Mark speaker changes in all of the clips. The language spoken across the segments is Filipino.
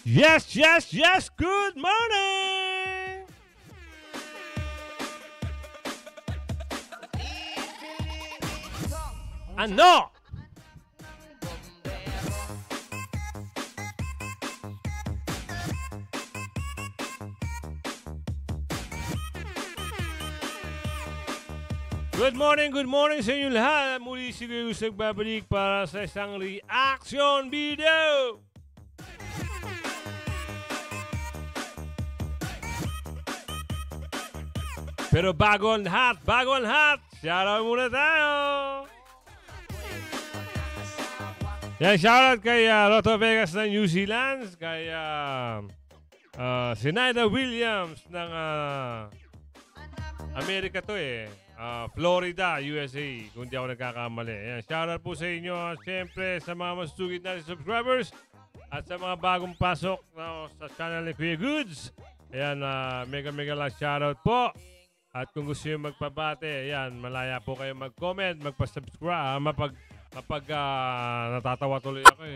Speaker 1: Yes, yes, yes! Good morning! Ano? good morning sa inyo lahat. Muli si Gayus nagbabalik para sa isang reaction video. Pero bago ang lahat, shoutout muna tayo. Yan, shoutout kay Lotto Vegas ng New Zealand, kay Sinaida Williams ng Amerika to Florida, USA, kung di ako nagkakamali. Yan, shoutout po sa inyo, siyempre sa mga masugid natin subscribers at sa mga bagong pasok sa channel ni Kuya Goods. Ayan, mega lang shoutout po. At kung gusto nyo magpabate, ayan, malaya po kayo mag-comment, magpa-subscribe, natatawa tuloy ako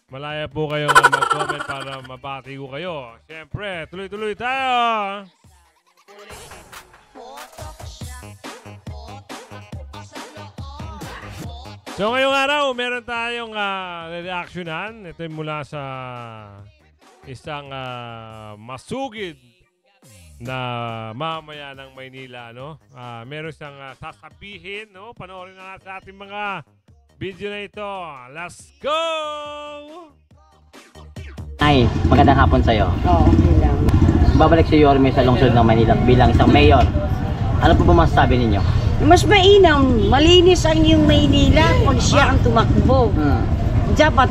Speaker 1: Malaya po kayo mag-comment para mabati ko kayo. Siyempre, tuloy-tuloy tayo! So ngayong araw, meron tayong reactionan. Ito yung mula sa isang masugid na mamaya ng Maynila, no? Meron siyang sasabihin, no? Panoorin na sa ating mga video na ito. Let's go!
Speaker 2: Ay, magandang hapon sa'yo.
Speaker 3: Oo, okay lang.
Speaker 2: Babalik si Yorme sa lungsod ng Manila bilang isang mayor. Ano po ba masasabi ninyo?
Speaker 3: Mas mainam, malinis ang yung Maynila pag siya ang tumakbo. Dapat,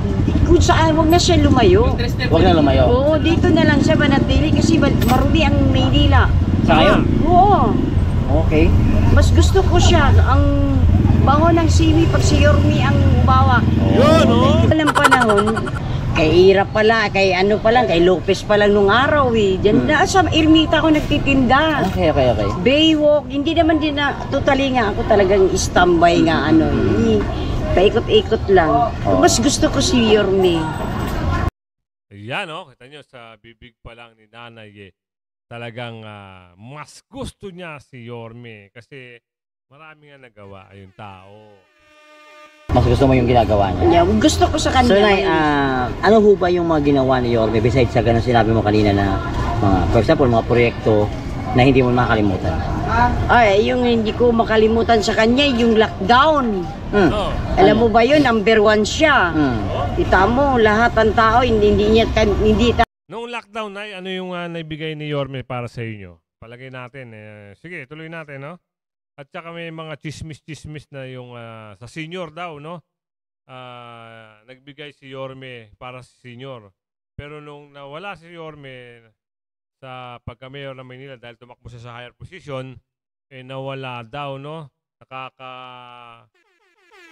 Speaker 3: kung saan, huwag na siya lumayo.
Speaker 2: Huwag na lumayo.
Speaker 3: Oo, dito na lang siya manatili kasi marumi ang Maynila.
Speaker 2: Sa ngayon?
Speaker 3: Oo.
Speaker 2: Okay.
Speaker 3: Mas gusto ko siya, ang bango ng siwi pag si Yorme ang umawa.
Speaker 1: Yun, no?
Speaker 3: Walang panahon, kay Ira pala, kay ano pa lang, kay Lopez pa lang nung araw Diyan na sa Ermita ako nagtitinda.
Speaker 2: Okay.
Speaker 3: Baywalk, hindi naman din na, totally nga ako talagang standby nga paikot-ikot lang. Mas gusto ko si Yorme.
Speaker 1: Ayan, kita nyo sa bibig pa lang ni Nanay talagang mas gusto niya si Yorme kasi marami nga nagawa yung tao.
Speaker 2: Mas gusto mo yung ginagawa niya?
Speaker 3: Yeah, gusto ko sa kanya.
Speaker 2: So, Nay, ano ho ba yung mga ginawa ni Yorme besides sa ganun sinabi mo kanina na for example, mga proyekto na hindi mo makakalimutan?
Speaker 3: Ay, yung hindi ko makalimutan sa kanya, yung lockdown. Alam mo ba yun, number 1 siya. Kita mo, lahat ng tao, hindi
Speaker 1: Noong lockdown, ano yung naibigay ni Yorme para sa inyo? Palagay natin. Sige, tuloy natin, no? At saka may mga chismis na yung sa senior daw, no? Nagbigay si Yorme para sa senior. Pero nung nawala si Yorme sa pagka-mayor ng Maynila dahil tumakbo siya sa higher position, nawala daw, no?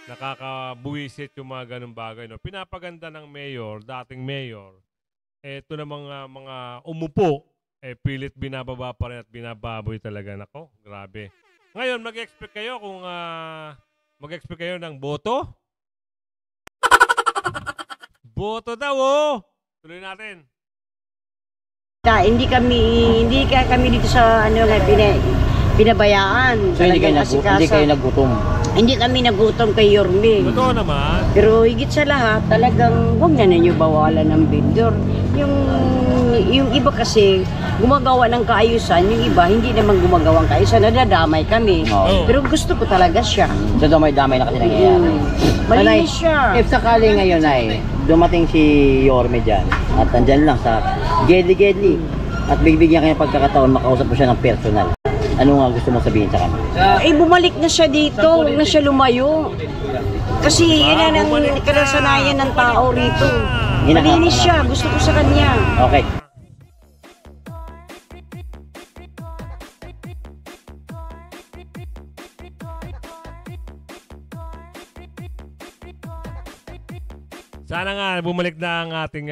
Speaker 1: Nakakabuwisit yung mga ganung bagay, no? Pinapaganda ng mayor, dating mayor, ito na mga umupo, pilit binababa pa rin at binababoy talaga. Nako, grabe. Ngayon, mag-expect kayo kung mag-expect kayo ng boto? Boto daw, Tuloy natin.
Speaker 3: Hindi kami dito sa pinabayaan.
Speaker 2: So, hindi kayo nagutom?
Speaker 3: Hindi kami nagutom kay Yorme.
Speaker 1: Totoo naman.
Speaker 3: Pero higit sa lahat, talagang huwag na ninyo bawalan ng vendor. Yung iba kasi gumagawa ng kaayusan, yung iba hindi naman gumagawa ng kaayusan, nadadamay kami. Pero gusto ko talaga siya.
Speaker 2: Damay na kasi nangyayari.
Speaker 3: Malinis siya.
Speaker 2: If sakali ngayon ay dumating si Yorme dyan at andyan lang sa gedli at bibigyan kayo pagkakataon makausap mo siya ng personal, ano nga gusto mo sabihin sa kanya?
Speaker 3: Bumalik na siya dito, huwag na siya lumayo. Kasi yan ang kasanayan ng tao rito. Malinis siya, gusto ko sa kanya.
Speaker 2: Okay.
Speaker 1: Sana nga bumalik na ang ating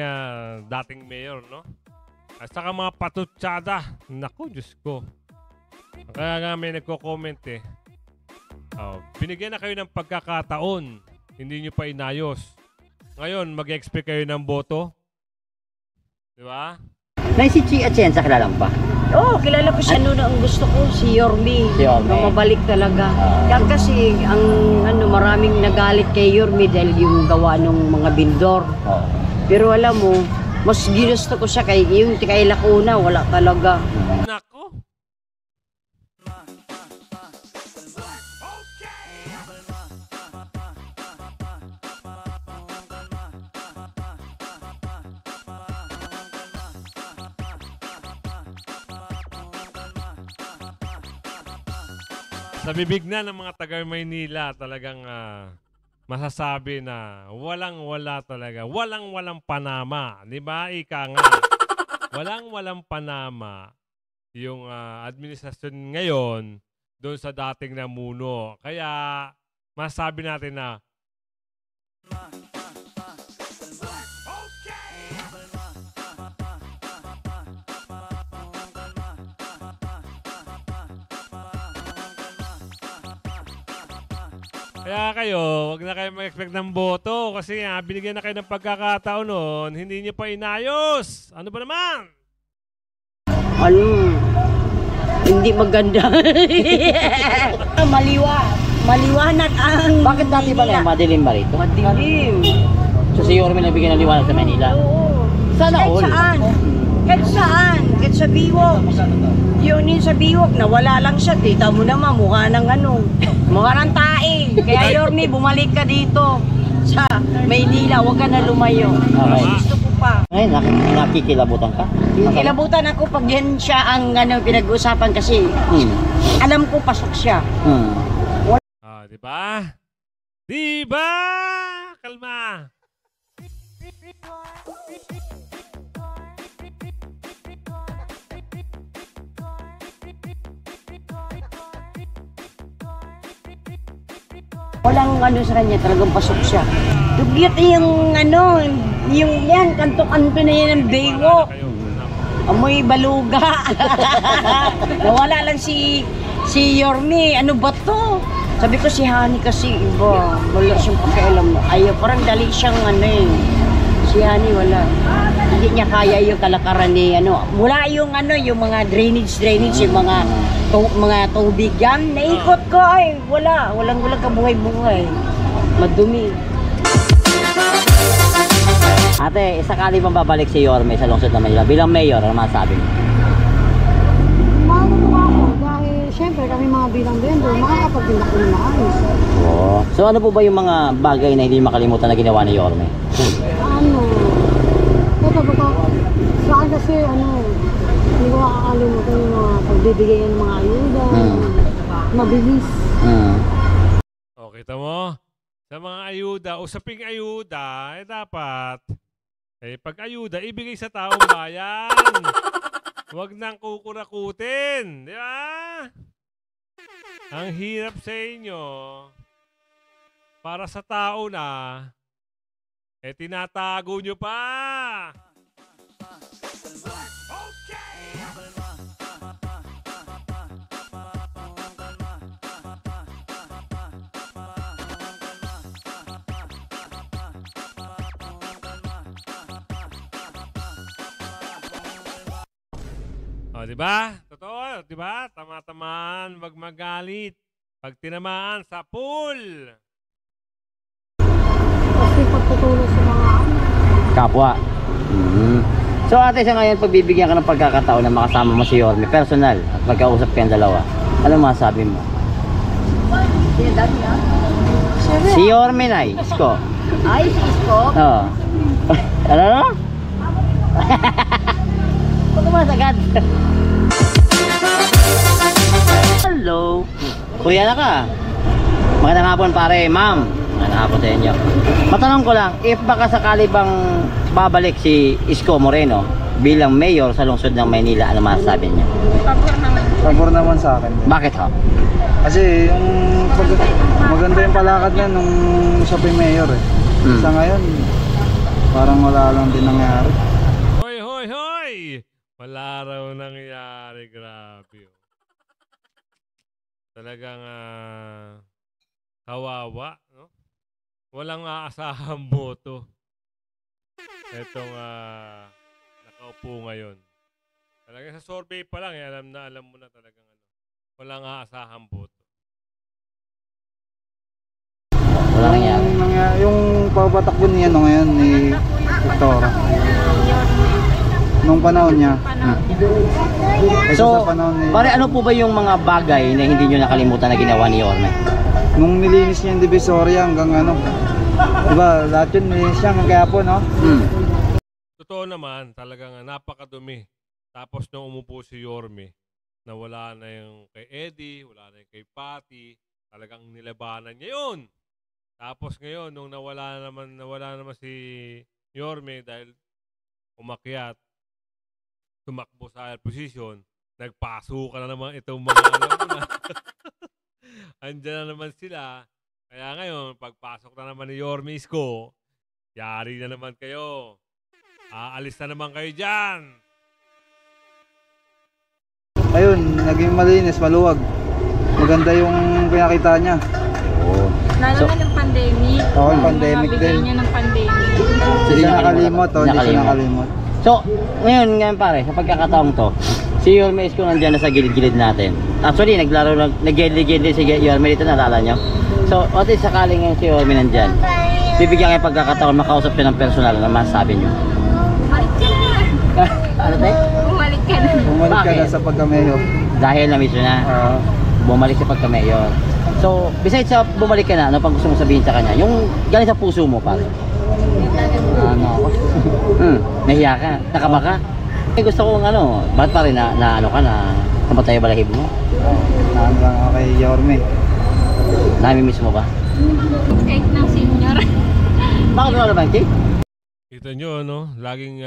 Speaker 1: dating mayor, no? At saka mga patutsada. Naku, Diyos ko. Kaya nga may nagko-comment binigyan na kayo ng pagkakataon. Hindi nyo pa inayos. Ngayon, mag-expect kayo ng boto. Di ba?
Speaker 2: Nay, si Chi Atienza kilala mo pa?
Speaker 3: Oo, kilala ko siya. Ano na ang gusto ko, si Yorme.
Speaker 2: Si Yorme.
Speaker 3: Na mabalik talaga. Yan kasi, ang maraming nagalit kay Yorme dahil yung gawa ng mga bindor.
Speaker 2: Oo.
Speaker 3: Pero alam mo, mas ginusto ko siya kay yung kay Lacuna, wala talaga.
Speaker 1: Nako. Sa bibig na ng mga taga Maynila talagang masasabi na walang-wala talaga. Walang-walang panama. Di ba? Ika nga. Walang-walang panama yung administrasyon ngayon doon sa dating namuno. Kaya masabi natin na kaya kayo, wag na kayo mag-expect ng boto kasi binigyan na kayo ng pagkakataon noon, hindi niyo pa inayos. Ano ba naman?
Speaker 3: Ano? Hindi maganda. Maliwanag ang
Speaker 2: Bakit dati ba na madilim ba rito?
Speaker 3: madilim.
Speaker 2: So si Yorme nabigyan ng liwanag sa Manila?
Speaker 3: Oo.
Speaker 2: Sana
Speaker 3: Kahit
Speaker 2: all.
Speaker 3: saan. Kahit saan. Kahit sa Biwok. Yun sa Biwok, nawala lang siya. Tita mo naman, mukha ng mukha ng tae. Kaya Yorme, bumalik ka dito sa Maynila. Huwag ka na lumayo.
Speaker 2: Okay.
Speaker 3: Gusto ko pa.
Speaker 2: Ngayon, nakikilabutan ka?
Speaker 3: Kilabutan ako pag yan siya ang pinag-uusapan kasi alam ko pasok siya.
Speaker 1: Di ba? Di ba? Kalma.
Speaker 3: Walang sa kanya, talagang pasok siya. Dugyot yung yung yan, kanto-kanto na yan ng Baywalk. Amoy baluga. Nawala lang si Yorme. Ano ba to? Sabi ko si Hani kasi iba. Wala siyang pakialam. Ayaw, parang dali siyang Si Hani wala. Hindi niya kaya yung kalakaran ni Wala yung yung mga drainage, yung mga tubig yan. Naikot ko ay wala. Walang kabuhay-buhay. Madumi.
Speaker 2: Ate, sakali bang babalik si Yorme sa lungsod ng Manila bilang mayor, ano masasabi mo?
Speaker 4: Matutuwa ako dahil syempre kami mga bilang vendor, makakapagtinda ko ng maayos.
Speaker 2: Oo. So ano po ba yung mga bagay na hindi makalimutan na ginawa ni Yorme?
Speaker 4: Ito baka, sa akin kasi hindi ko makakalimutan yung mga pagbibigay ng mga ayuda, mabilis.
Speaker 1: O, kita mo? Sa mga ayuda, usaping ayuda, dapat, pag ayuda, ibigay sa taong bayan. Huwag nang kukurakutin. Di ba? Ang hirap sa inyo, para sa tao na, tinatago nyo pa. O, di ba? Totoo, di ba? Tama-tamaan, wag magalit. Pag tinamaan sa pool.
Speaker 4: Kasi pagtutulong sa mga
Speaker 2: Kapwa. So ate, sa ngayon, pagbibigyan ka ng pagkakataon na makasama mo si Yorme, personal, at magkausap kayong dalawa, ano masasabi mo? Si Yorme na, Isko.
Speaker 3: Ay, si Isko?
Speaker 2: Oo. Ano na? Huwag ka masagad. Hello. Kuya na ka. Magandang hapon pare, ma'am. Magandang hapon sa inyo. Matanong ko lang, if baka sakali bang babalik si Isko Moreno bilang mayor sa lungsod ng Maynila, ano masasabi niya?
Speaker 5: Pabor naman sa akin.
Speaker 2: Bakit ho?
Speaker 5: Kasi yung maganda yung palakad niya nung siya pa yung mayor eh. Sa ngayon, parang wala lang din nangyari.
Speaker 1: Hoy, hoy, hoy! Wala raw nangyari. Grabe. Talagang kawawa, no? Walang aasahang boto. Itong nakaupo po ngayon. Talaga sa survey pa lang, alam mo na talagang walang aasahang boto.
Speaker 2: Wala nangyari.
Speaker 5: Yung papatakbo niya ngayon ni Victoria. Nung panahon niya.
Speaker 2: So,
Speaker 5: sa panahon ni...
Speaker 2: pare, ano po ba yung mga bagay na hindi nyo nakalimutan na ginawa ni Yorme?
Speaker 5: Nung nilinis niya yung Divisoria hanggang ano. Diba, lahat yun nilinis niya hanggang kaya po, no?
Speaker 1: Totoo naman, talagang napakadumi. Tapos nung umupo si Yorme, na wala na yung kay Eddie, wala na yung kay Patty, talagang nilabanan niya yun. Tapos ngayon, nung nawala naman si Yorme dahil umakyat, tumakbo sa higher position, nagpaso ka na naman itong mga alam mo na. Andyan na naman sila. Kaya ngayon, pagpasok na naman ni Yorme Isko, yari na naman kayo. Aalis na naman kayo dyan.
Speaker 5: Ayun, naging malinis, maluwag. Maganda yung pinakita niya.
Speaker 4: Lalo na ng pandemic.
Speaker 5: Oo, yung pandemic
Speaker 4: Bigay
Speaker 5: din.
Speaker 4: niya ng pandemic.
Speaker 5: Hindi siya nakalimot, oh. Hindi siya nakalimot.
Speaker 2: So, ngayon pare, sa pagkakataong to, si Yorme Isko nandiyan na sa gilid-gilid natin. Actually, nag-gilid-gilid din si Yorme dito, nalala nyo? So, at least sakaling ngayon si Yorme nandyan, bibigyan kayo pagkakataon makausap nyo ng personal na masasabi nyo.
Speaker 4: Bumalik ka na.
Speaker 2: Ano tayo?
Speaker 4: Bumalik ka na.
Speaker 5: Bumalik ka
Speaker 2: Bakit?
Speaker 5: na sa pagka-mayor.
Speaker 2: Dahil na-miss nyo na, bumalik sa pagka-mayor. So, besides sa bumalik ka na, ano pang gusto mo sabihin sa kanya? Yung galing sa puso mo, pare. Ano? Nahiya ka? Nakaba ka? Gusto ko bakit pare na ano ka na namatay balahib mo?
Speaker 5: Naan lang ako kay Yorme.
Speaker 2: Nami-miss mo ba?
Speaker 4: Cake ng senior.
Speaker 2: Bakit wala ba yung cake?
Speaker 1: Kita nyo, no? Laging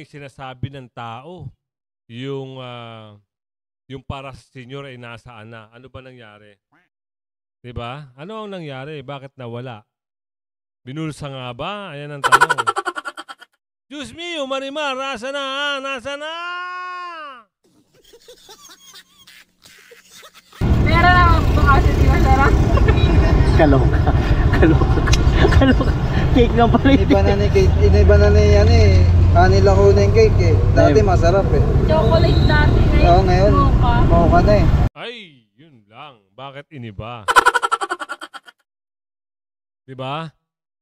Speaker 1: sinasabi ng tao yung para sa senior ay nasaan na. Ano ba nangyari? Diba? Ano ang nangyari? Bakit nawala? Binulsa nga ba? Ayan ang tanong. Diyos mio, Marimar, nasa na? Nasa na?
Speaker 4: Meron naman po kasi si Masarap.
Speaker 2: Kaloka. Cake lang pala yun.
Speaker 5: Iniba na ni yan eh. Kanila ko na yung cake eh. Dati masarap eh.
Speaker 4: Chocolate dati.
Speaker 5: Oo, ngayon. Mocha na eh.
Speaker 1: Ay, yun lang. Bakit iniba? Diba?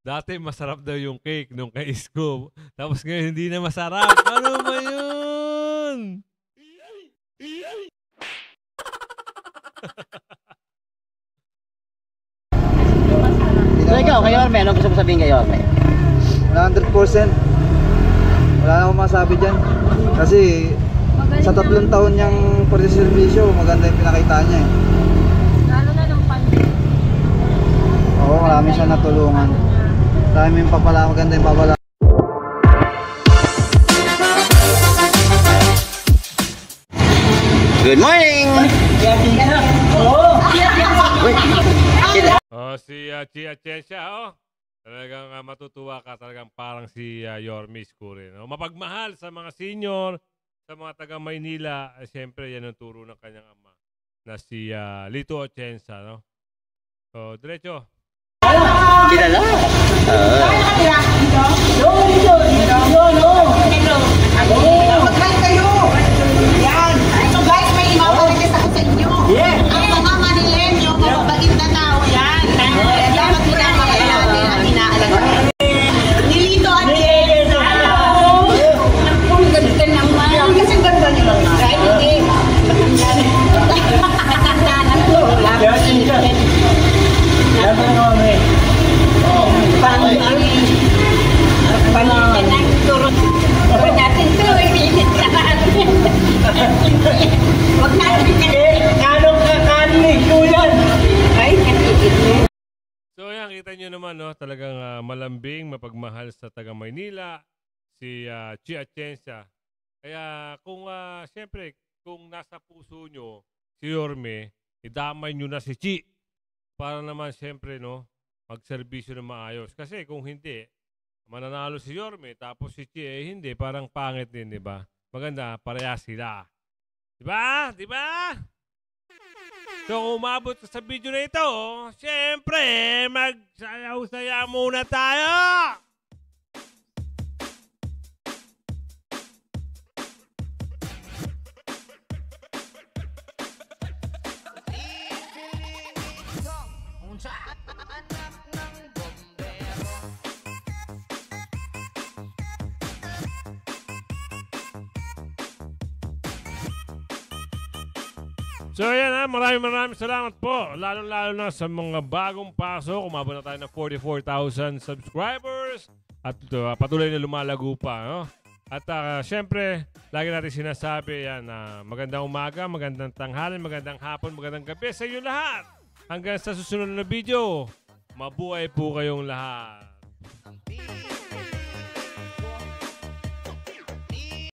Speaker 1: Dati masarap daw yung cake nung kay Isko. Tapos ngayon hindi na masarap. Ano ba yun?
Speaker 2: So ikaw, kay Yorme, anong gusto mo sabihin kay Yorme?
Speaker 5: 100%. Wala na akong masabi dyan. Kasi sa 3 taon niyang pagsiservisyo, maganda yung pinakita niya eh.
Speaker 4: Lalo na ng pandemic.
Speaker 5: Oo, marami siya natulungan. Marami yung papala, maganda yung papala.
Speaker 2: Good morning!
Speaker 1: Si Chia Chensha, talagang matutuwa ka, talagang parang si Yorme Isko rin. Mapagmahal sa mga senior, sa mga taga Maynila, siyempre yan ang turo ng kanyang ama na si Lito Atienza, no? So, diretso.
Speaker 2: Kilala?
Speaker 6: Mag-try kayo! Yan! So guys, may imapaligis ako sa inyo. Ang mga Manilenyo, mababagit na tao yan. Dapat pinapakita natin ang inaalagaan. Nilito at Nilito. Ang ganda naman. Kasi ganda niyo lang na. Kahit hindi. Matanda na to. Huwag natin ito, init na natin. Huwag natin kanong kakanin ko yan. Ay, nakikit.
Speaker 1: So, yan, kita nyo naman, no? Talagang malambing, mapagmahal sa taga Maynila, si Chia Atienza. Kaya kung, siyempre, kung nasa puso nyo, si Yorme, idamay nyo na si Chi. Para naman, siyempre, no, magserbisyo na maayos. Kasi kung hindi, mananalo si Yorme, tapos si Chi, hindi, parang pangit din, di ba? Maganda, parehas sila. Di ba? Di ba? So, kung umabot ka sa video na ito, siyempre, magsayaw-saya muna tayo! So ayan ha, maraming salamat po. Lalo na sa mga bagong pasok. Umabot na tayo ng 44,000 subscribers. At patuloy na lumalago pa. No? At syempre, lagi natin sinasabi yan na magandang umaga, magandang tanghali, magandang hapon, magandang gabi sa inyo lahat. Hanggang sa susunod na video, mabuhay po kayong lahat.